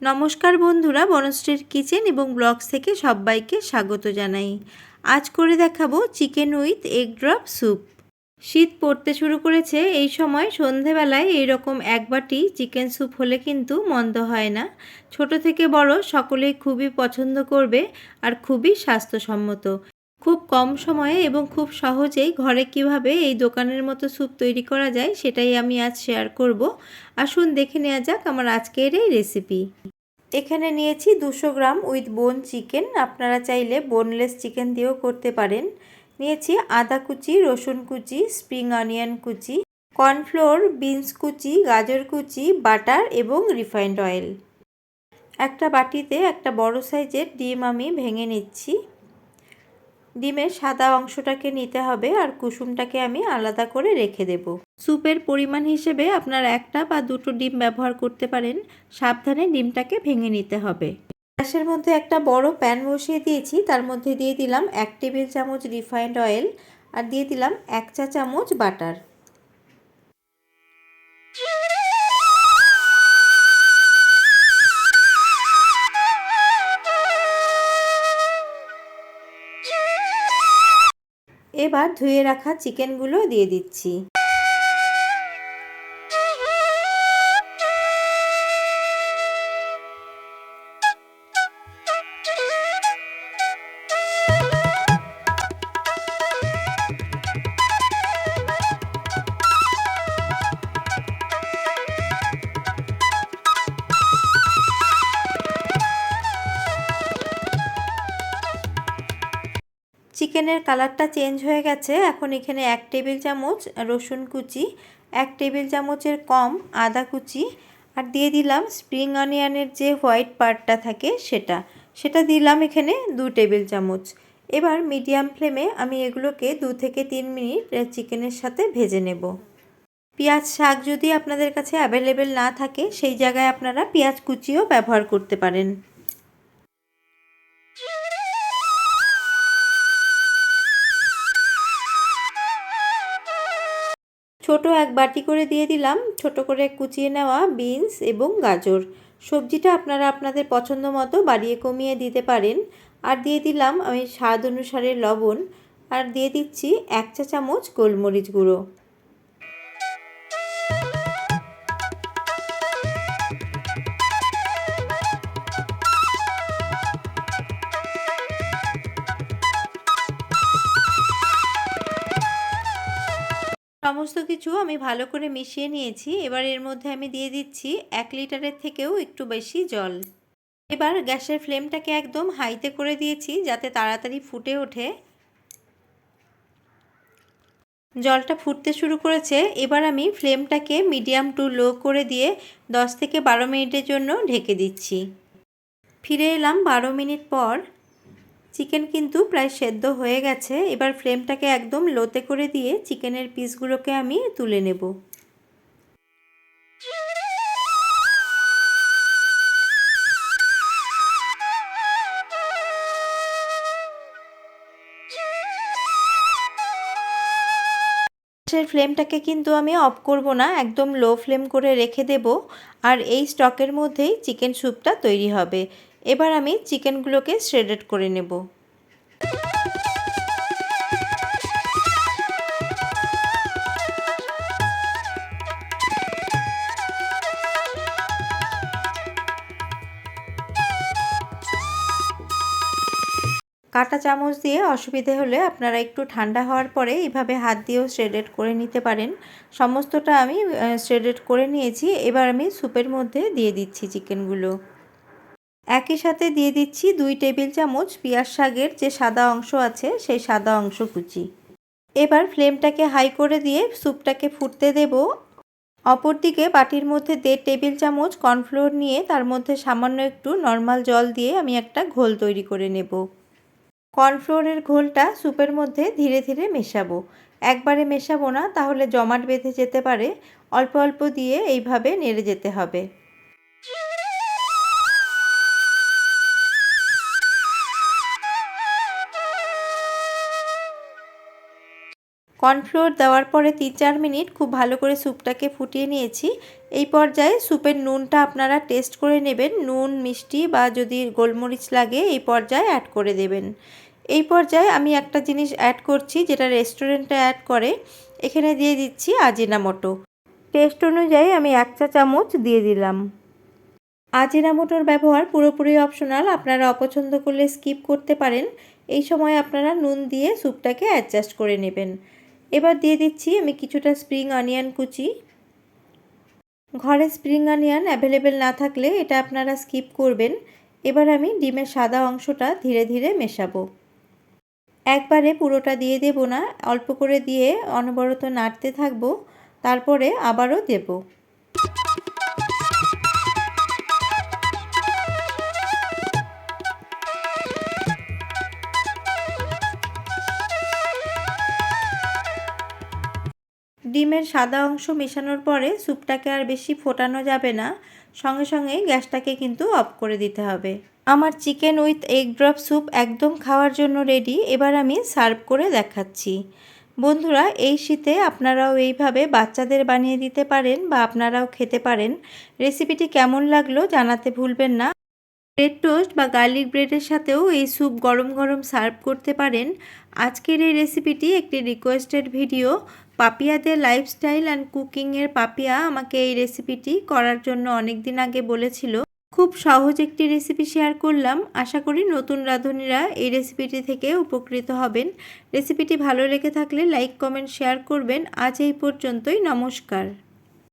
নমস্কার বন্ধুরা, বনশ্রীর কিচেন এবং ব্লগস থেকে সবাইকে স্বাগত জানাই। আজ করে দেখাবো chicken with egg drop soup. শীত পড়তে শুরু করেছে, এই সময় সন্ধেবেলায় এইরকম এক বাটি চিকেন স্যুপ হলে কিন্তু মন্দ হয় না। ছোট থেকে বড় সকলেই খুবই পছন্দ করবে আর খুবই স্বাস্থ্যসম্মত। খুব কম সময়ে এবং খুব সহজেই ঘরে কিভাবে এই দোকানের মতো স্যুপ তৈরি করা যায় সেটাই আমি আজ শেয়ার করব। আসুন দেখে নেওয়া যাক আমার আজকের এই রেসিপি। এখানে নিয়েছি 200 গ্রাম উইথ বোন চিকেন, আপনারা চাইলে বোনলেস চিকেন দিয়েও করতে পারেন। নিয়েছি আদা কুচি, রসুন কুচি, স্প্রিং অনিয়ন কুচি, কর্নফ্লোর, বিনস কুচি, গাজর কুচি, বাটার এবং রিফাইন্ড অয়েল। একটা বাটিতে একটা বড় সাইজের ডিম আমি ভেঙে নিচ্ছি। ডিমের সাদা অংশটাকে নিতে হবে আর কুসুমটাকে আমি আলাদা করে রেখে দেব। স্যুপের পরিমাণ হিসেবে আপনারা একটা বা দুটো ডিম ব্যবহার করতে পারেন। সাবধানে ডিমটাকে ভেঙে নিতে হবে। গ্যাসের মধ্যে একটা বড় প্যান বসিয়ে দিয়েছি, তার মধ্যে দিয়ে দিলাম 1 টেবিল চামচ রিফাইন্ড অয়েল আর দিয়ে দিলাম 1 চা চামচ বাটার। এবার ধুয়ে রাখা চিকেনগুলো দিয়ে দিচ্ছি। চিকেনের কালারটা চেঞ্জ হয়ে গেছে। এখন এখানে 1 টেবিল চামচ রসুন কুচি, 1 টেবিল চামচের কম আদা কুচি আর দিয়ে দিলাম স্প্রিং অনিয়নের যে হোয়াইট পার্টটা থাকে সেটা দিলাম এখানে 2 টেবিল চামচ। এবার মিডিয়াম ফ্লেমে আমি এগুলোকে 2 থেকে 3 মিনিট চিকেনের সাথে ভেজে নেব। পেঁয়াজ শাক যদি আপনাদের কাছে অ্যাভেলেবেল না থাকে সেই জায়গায় আপনারা পেঁয়াজ কুচিও ব্যবহার করতে পারেন। ছোট এক বাটি করে দিয়ে দিলাম ছোট করে কুচিয়ে নেওয়া বিনস এবং গাজর। সবজিটা আপনারা আপনাদের পছন্দ মতো বাড়িয়ে কমিয়ে দিতে পারেন। আর দিয়ে দিলাম আমি স্বাদ অনুসারে লবণ আর দিয়ে দিচ্ছি 1 চা চামচ গোলমরিচ গুঁড়ো। সমস্ত কিছু আমি ভালো করে মিশিয়ে নিয়েছি। এবার এর মধ্যে আমি দিয়ে দিচ্ছি 1 লিটারের থেকেও একটু বেশি জল। এবার গ্যাসের ফ্লেমটাকে একদম হাইতে করে দিয়েছি যাতে তাড়াতাড়ি ফুটে ওঠে। জলটা ফুটতে শুরু করেছে। এবার আমি ফ্লেমটাকে মিডিয়াম টু লো করে দিয়ে 10 থেকে 12 মিনিটের জন্য ঢেকে দিচ্ছি। ফিরে এলাম 12 মিনিট পর। চিকেন কিন্তু প্রায় সেদ্ধ হয়ে গেছে। এবার ফ্লেমটাকে একদম লোতে করে দিয়ে চিকেনের পিসগুলোকে আমি তুলে নেব। গ্যাসের ফ্লেমটাকে কিন্তু আমি অফ করব না, একদম লো ফ্লেম করে রেখে দেব। আর এই স্টকের মধ্যেই চিকেন স্যুপটা তৈরি হবে। এবার আমি চিকেনগুলোকে শ্রেডেড করে নেব। কাঁটা চামচ দিয়ে অসুবিধে হলে আপনারা একটু ঠান্ডা হওয়ার পরে এইভাবে হাত দিয়েও শ্রেডেড করে নিতে পারেন। সমস্তটা আমি শ্রেডেড করে নিয়েছি। এবার আমি স্যুপের মধ্যে দিয়ে দিচ্ছি চিকেনগুলো। একই সাথে দিয়ে দিচ্ছি 2 টেবিল চামচ পেঁয়াজ শাকের যে সাদা অংশ আছে সেই সাদা অংশ কুচি। এবার ফ্লেমটাকে হাই করে দিয়ে স্যুপটাকে ফুটতে দেব। অপরদিকে বাটির মধ্যে 1.5 টেবিল চামচ কর্নফ্লোর নিয়ে তার মধ্যে সামান্য একটু নর্মাল জল দিয়ে আমি একটা ঘোল তৈরি করে নেব। কর্নফ্লোরের ঘোলটা স্যুপের মধ্যে ধীরে ধীরে মেশাবো। একবারে মেশাবো না, তাহলে জমাট বেঁধে যেতে পারে। অল্প অল্প দিয়ে এইভাবে নেড়ে যেতে হবে। কর্নফ্লোর দেওয়ার পরে 3-4 মিনিট খুব ভালো করে স্যুপটাকে ফুটিয়ে নিয়েছি। এই পর্যায়ে স্যুপের নুনটা আপনারা টেস্ট করে নেবেন, নুন মিষ্টি বা যদি গোলমরিচ লাগে এই পর্যায়ে অ্যাড করে দেবেন। এই পর্যায়ে আমি একটা জিনিস অ্যাড করছি যেটা রেস্টুরেন্টে অ্যাড করে, এখানে দিয়ে দিচ্ছি আজিনামোটো। টেস্ট অনুযায়ী আমি 1 চা চামচ দিয়ে দিলাম। আজিনামোটোর ব্যবহার পুরোপুরি অপশনাল, আপনারা অপছন্দ করলে স্কিপ করতে পারেন। এই সময় আপনারা নুন দিয়ে স্যুপটাকে অ্যাডজাস্ট করে নেবেন। এবার দিয়ে দিচ্ছি আমি কিছুটা স্প্রিং অনিয়ন কুচি। ঘরে স্প্রিং অনিয়ন অ্যাভেলেবেল না থাকলে এটা আপনারা স্কিপ করবেন। এবার আমি ডিমের সাদা অংশটা ধীরে ধীরে মেশাবো। একবারে পুরোটা দিয়ে দেব না, অল্প করে দিয়ে অনবরত নাড়তে থাকবো, তারপরে আবারও দেব। ডিমের সাদা অংশ মেশানোর পরে স্যুপটাকে আর বেশি ফোটানো যাবে না, সঙ্গে সঙ্গে গ্যাসটাকে কিন্তু অফ করে দিতে হবে। আমার chicken with egg drop soup একদম খাওয়ার জন্য রেডি। এবার আমি সার্ভ করে দেখাচ্ছি। বন্ধুরা, এই শীতে আপনারাও এইভাবে বাচ্চাদের বানিয়ে দিতে পারেন বা আপনারাও খেতে পারেন। রেসিপিটি কেমন লাগলো জানাতে ভুলবেন না। ব্রেড টোস্ট বা গার্লিক ব্রেডের সাথেও এই স্যুপ গরম গরম সার্ভ করতে পারেন। আজকের এই রেসিপিটি একটি রিকোয়েস্টেড ভিডিও। পাপিয়াদের লাইফস্টাইল অ্যান্ড কুকিংয়ের পাপিয়া আমাকে এই রেসিপিটি করার জন্য অনেক দিন আগে বলেছিল। খুব সহজ একটি রেসিপি শেয়ার করলাম। আশা করি নতুন রাঁধুনিরা এই রেসিপিটি থেকে উপকৃত হবেন। রেসিপিটি ভালো লেগে থাকলে লাইক কমেন্ট শেয়ার করবেন। আজ এই পর্যন্তই, নমস্কার।